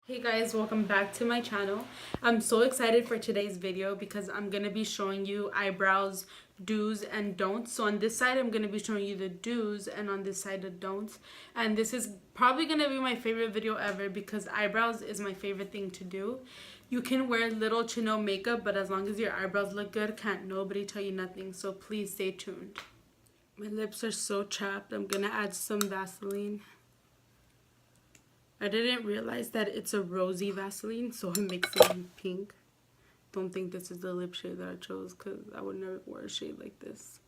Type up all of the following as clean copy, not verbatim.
Hey guys, welcome back to my channel. I'm so excited for today's video because I'm going to be showing you eyebrows do's and don'ts. So on this side I'm going to be showing you the do's and on this side the don'ts. And this is probably going to be my favorite video ever because eyebrows is my favorite thing to do. You can wear little to no makeup, but as long as your eyebrows look good, can't nobody tell you nothing. So please stay tuned. My lips are so chapped. I'm going to add some Vaseline. I didn't realize that it's a rosy Vaseline, so it makes it pink. Don't think this is the lip shade that I chose because I would never wear a shade like this.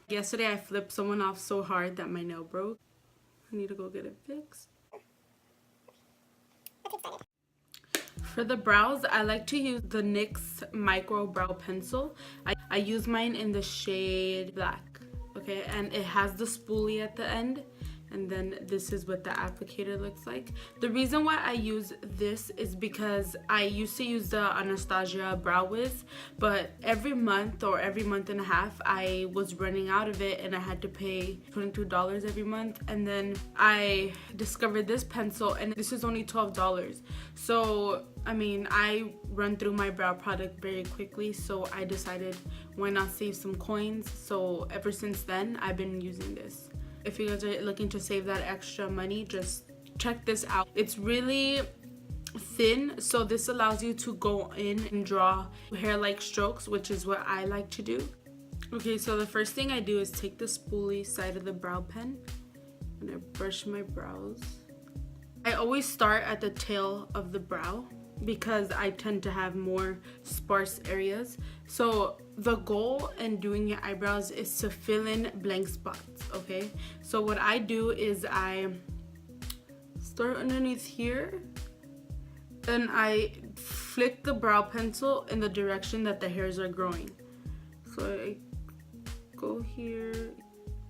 Yesterday I flipped someone off so hard that my nail broke. I need to go get it fixed. For the brows, I like to use the NYX Micro Brow Pencil. I use mine in the shade Black, okay? And it has the spoolie at the end. And then this is what the applicator looks like. The reason why I use this is because I used to use the Anastasia Brow Wiz, but every month or every month and a half I was running out of it and I had to pay $22 every month. And then I discovered this pencil and this is only $12. So I mean, I run through my brow product very quickly, so I decided why not save some coins. So ever since then I've been using this. If you guys are looking to save that extra money, just check this out. It's really thin, so this allows you to go in and draw hair-like strokes, which is what I like to do. Okay, so the first thing I do is take the spoolie side of the brow pen and I brush my brows. I always start at the tail of the brow because I tend to have more sparse areas. So the goal in doing your eyebrows is to fill in blank spots, okay? So what I do is I start underneath here and I flick the brow pencil in the direction that the hairs are growing. So I go here,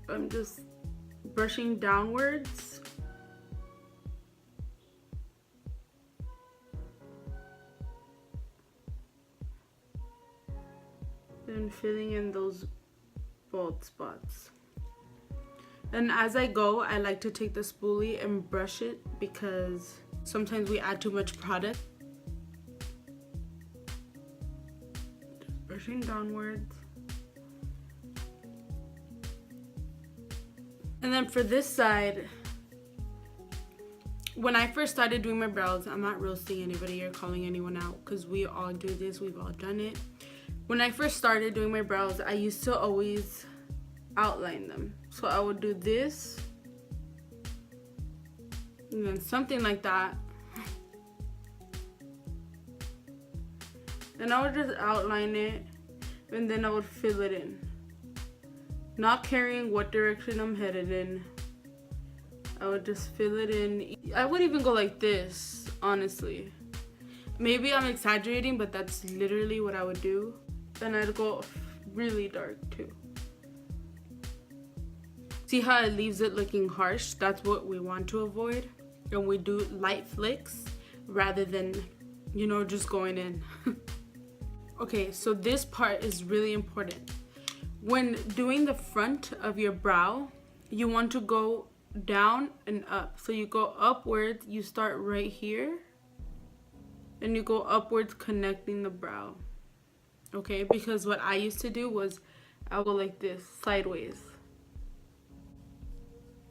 I'm just brushing downwards. And filling in those bald spots. And as I go, I like to take the spoolie and brush it because sometimes we add too much product. Just brushing downwards. And then for this side, when I first started doing my brows, I'm not roasting anybody or calling anyone out because we all do this, we've all done it. When I first started doing my brows, I used to always outline them. So I would do this, and then something like that. And I would just outline it, and then I would fill it in. Not caring what direction I'm headed in. I would just fill it in. I would even go like this, honestly. Maybe I'm exaggerating, but that's literally what I would do. Then I'd go really dark too. See how it leaves it looking harsh? That's what we want to avoid. And we do light flicks rather than, you know, just going in. Okay, so this part is really important. When doing the front of your brow, you want to go down and up. So you go upwards, you start right here, and you go upwards connecting the brow. Okay, because what I used to do was I would go like this, sideways.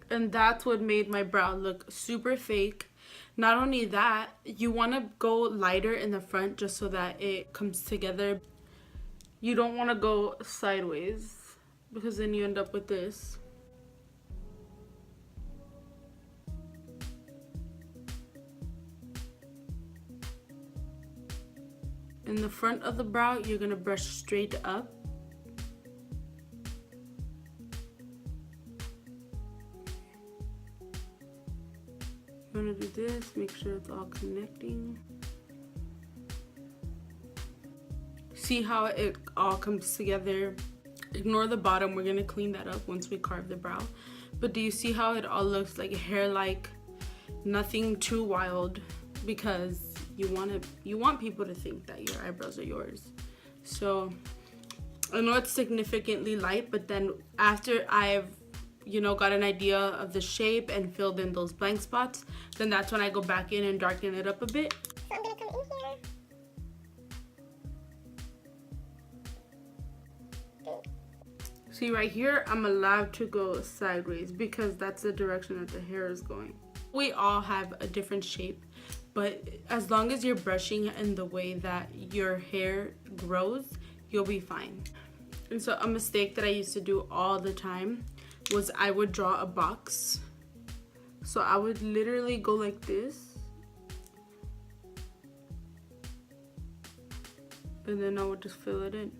And that's what made my brow look super fake. Not only that, you want to go lighter in the front just so that it comes together. You don't want to go sideways because then you end up with this. In the front of the brow, you're gonna brush straight up. You're gonna do this, make sure it's all connecting. See how it all comes together. Ignore the bottom, we're gonna clean that up once we carve the brow. But do you see how it all looks like hair-like? Nothing too wild because you want people to think that your eyebrows are yours. So I know it's significantly light, but then after I've you know, got an idea of the shape and filled in those blank spots, then that's when I go back in and darken it up a bit. So I'm gonna come in here. See right here, I'm allowed to go sideways because that's the direction that the hair is going. We all have a different shape, but as long as you're brushing in the way that your hair grows, you'll be fine. And so a mistake that I used to do all the time was I would draw a box. So I would literally go like this. And then I would just fill it in.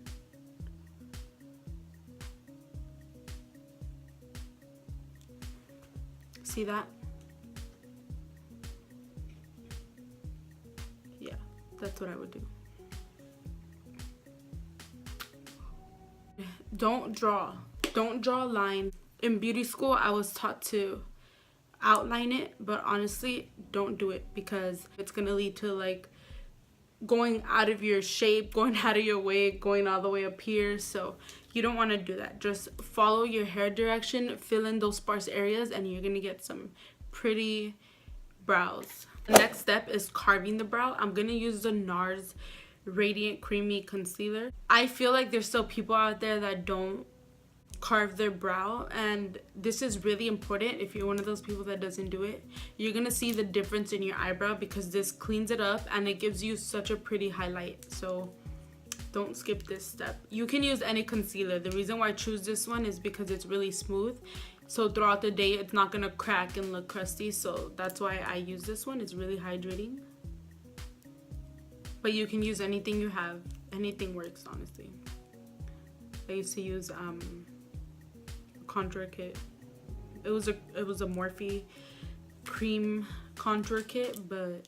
See that? Yeah, that's what I would do. Don't draw a line. In beauty school, I was taught to outline it, but honestly, don't do it because it's gonna lead to like going out of your shape, going out of your wig, going all the way up here. So you don't want to do that. Just follow your hair direction, fill in those sparse areas, and you're gonna get some pretty brows. The next step is carving the brow. I'm gonna use the NARS Radiant Creamy Concealer. I feel like there's still people out there that don't carve their brow, and this is really important. If you're one of those people that doesn't do it, you're gonna see the difference in your eyebrow because this cleans it up and it gives you such a pretty highlight. So don't skip this step. You can use any concealer. The reason why I choose this one is because it's really smooth, so throughout the day it's not gonna crack and look crusty. So that's why I use this one. It's really hydrating, but you can use anything you have. Anything works, honestly. I used to use contour kit. It was a Morphe cream contour kit, but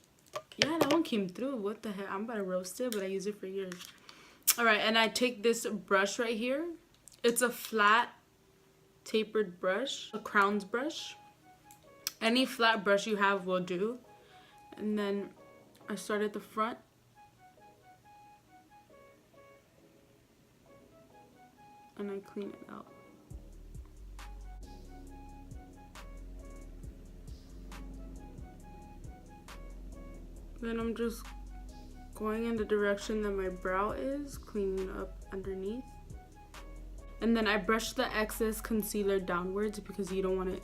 yeah, that one came through. What the heck? I'm about to roast it, but I use it for years. All right, and I take this brush right here. It's a flat tapered brush, a Crown's brush. Any flat brush you have will do. And then I start at the front. And I clean it out. Then I'm just going in the direction that my brow is, cleaning up underneath. And then I brush the excess concealer downwards because you don't want it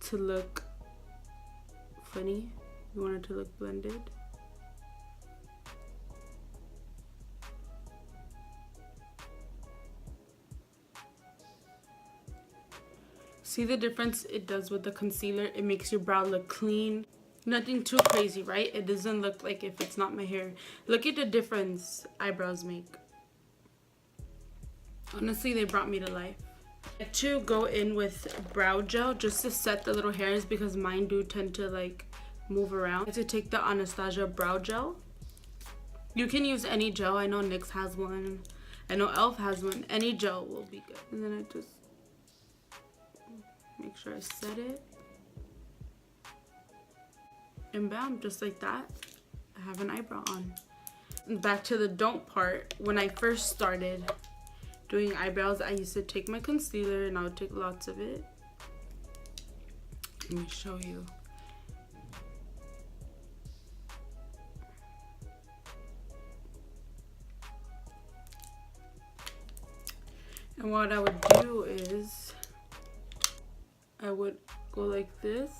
to look funny. You want it to look blended. See the difference it does with the concealer? It makes your brow look clean. Nothing too crazy, right? It doesn't look like if it's not my hair. Look at the difference eyebrows make. Honestly, they brought me to life. I like to go in with brow gel just to set the little hairs because mine do tend to like move around. I like to take the Anastasia brow gel. You can use any gel. I know NYX has one. I know e.l.f. has one. Any gel will be good. And then I just make sure I set it. And bam, just like that, I have an eyebrow on. And back to the don't part. When I first started doing eyebrows, I used to take my concealer and I would take lots of it. Let me show you. And what I would do is I would go like this.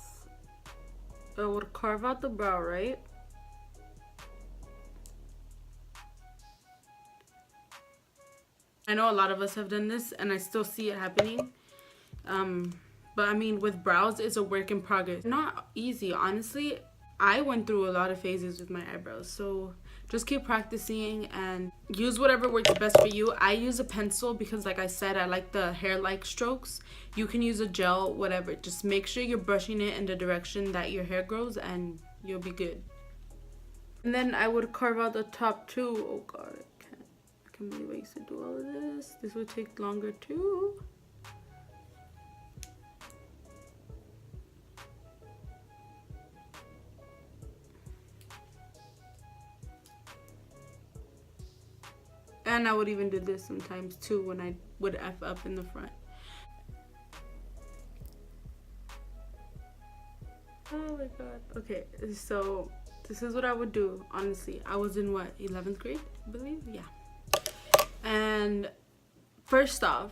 I would carve out the brow, right? I know a lot of us have done this and I still see it happening. But I mean, with brows, it's a work in progress. Not easy, honestly. I went through a lot of phases with my eyebrows, so just keep practicing and use whatever works best for you. I use a pencil because, like I said, I like the hair-like strokes. You can use a gel, whatever. Just make sure you're brushing it in the direction that your hair grows and you'll be good. And then I would carve out the top too. Oh god, I can't believe I used to do all of this. This would take longer too. And I would even do this sometimes too when I would F up in the front. Oh my god. Okay, so this is what I would do, honestly. I was in what, 11th grade, I believe? Yeah. And first off,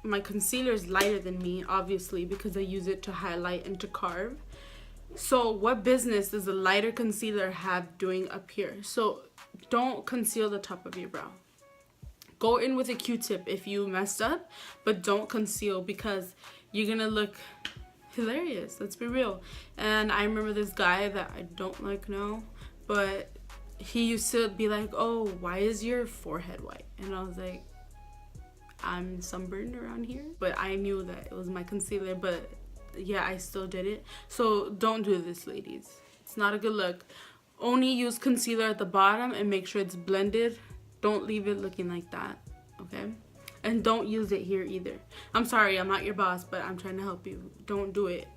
my concealer is lighter than me, obviously, because I use it to highlight and to carve. So what business does a lighter concealer have doing up here? So don't conceal the top of your brow. Go in with a Q-tip if you messed up, but don't conceal because you're gonna look hilarious. Let's be real. And I remember this guy that I don't like now, but he used to be like, oh, why is your forehead white? And I was like, I'm sunburned around here. But I knew that it was my concealer, but yeah, I still did it. So don't do this, ladies. It's not a good look. Only use concealer at the bottom and make sure it's blended. Don't leave it looking like that, okay? And don't use it here either. I'm sorry, I'm not your boss, but I'm trying to help you. Don't do it.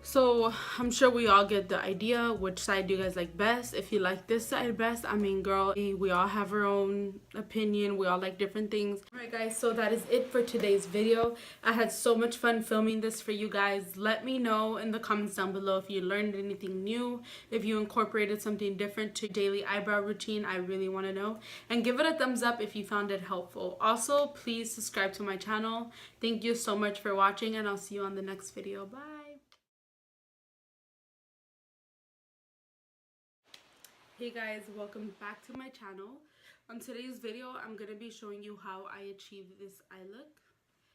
So I'm sure we all get the idea. Which side do you guys like best? If you like this side best, I mean, girl, we all have our own opinion. We all like different things. Alright guys, so that is it for today's video. I had so much fun filming this for you guys. Let me know in the comments down below if you learned anything new, if you incorporated something different to daily eyebrow routine. I really want to know. And give it a thumbs up if you found it helpful. Also, please subscribe to my channel. Thank you so much for watching, and I'll see you on the next video. Bye. Hey guys, welcome back to my channel. On today's video, I'm going to be showing you how I achieve this eye look.